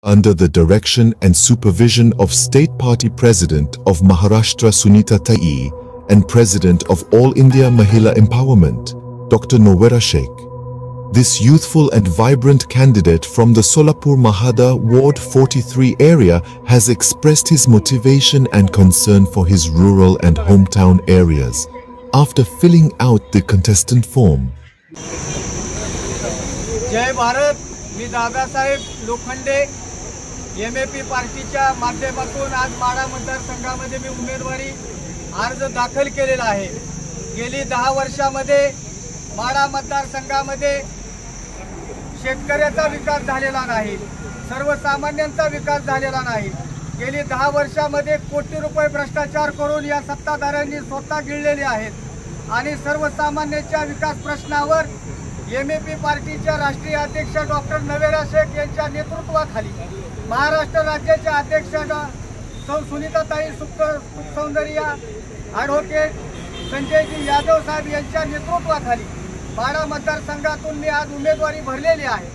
Under the direction and supervision of State Party President of Maharashtra Sunita Tai and President of All India Mahila Empowerment, Dr. Nowera Sheikh. This youthful and vibrant candidate from the Solapur Mahada Ward 43 area has expressed his motivation and concern for his rural and hometown areas after filling out the contestant form. जय भारत, मी Dadasaheb Lokhande MAP पार्टीच्या माध्यमातून आज माढा मतदारसंघामध्ये मी उमेदवारी अर्ज दाखल केलेला आहे। गेली 10 वर्षांमध्ये माढा मतदारसंघामध्ये शेतकऱ्याचा विकास झालेला नाही, सर्वसामान्यांचा विकास झालेला नाही। गेली 10 वर्षांमध्ये कोटी रुपये भ्रष्टाचार करून या सत्ताधाऱ्यांनी स्वतः गिळलेले आहेत आणि सर्वसामान्यांच्या विकास प्रश्नावर एमएपी पार्टीच्या राष्ट्रीय अध्यक्ष डॉक्टर नवेरा शेख यांच्या नेतृत्वाखाली महाराष्ट्र राज्याचे अध्यक्ष सुनीताताई सुखसौंदर्य ॲडव्होकेट संजयजी यादव साहेब यांच्या नेतृत्वाखाली माढा मतदारसंघातून मी आज उमेदवारी भरलेली आहे।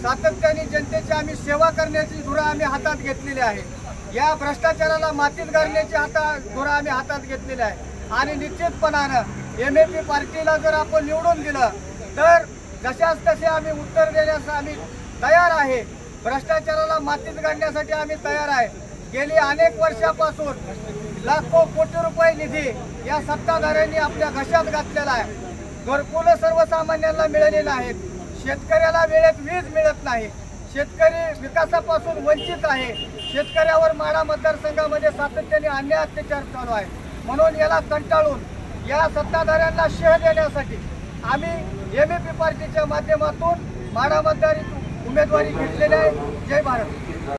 सातत्याने जनतेची आम्ही सेवा करण्याची धुरा आम्ही हातात घेतलेली आहे। या भ्रष्टाचाराला मातीत घालण्याची धुरा आम्ही हातात घेतलेली आहे आणि निश्चितपणाने एमएपी पार्टीला जर आपण निवडून दिलं तर जशास तसे आम्ही उत्तर देण्यास आम्ही तयार आहे। भ्रष्टाचाराला मातीत घालण्यासाठी आम्ही तयार आहे। गेली अनेक वर्षापासून लाखो कोटी रुपये निधी या सत्ताधाऱ्यांनी आपल्या घशात घातलेला आहे। घरकुल सर्वसामान्यांना मिळाले नाहीत, शेतकऱ्याला वेळेत वीज मिळत नाही, शेतकरी विकासापासून वंचित आहे। शेतकऱ्यावर माढा मतदारसंघामध्ये सातत्याने अन्याय अत्याचार चालू आहे। म्हणून याला कंटाळून या सत्ताधाऱ्यांना शह देण्यासाठी आम्ही एमएपी पार्टीच्या माध्यमातून माढा मतदारी उमेदवारी घेतलेली आहे। जय भारत।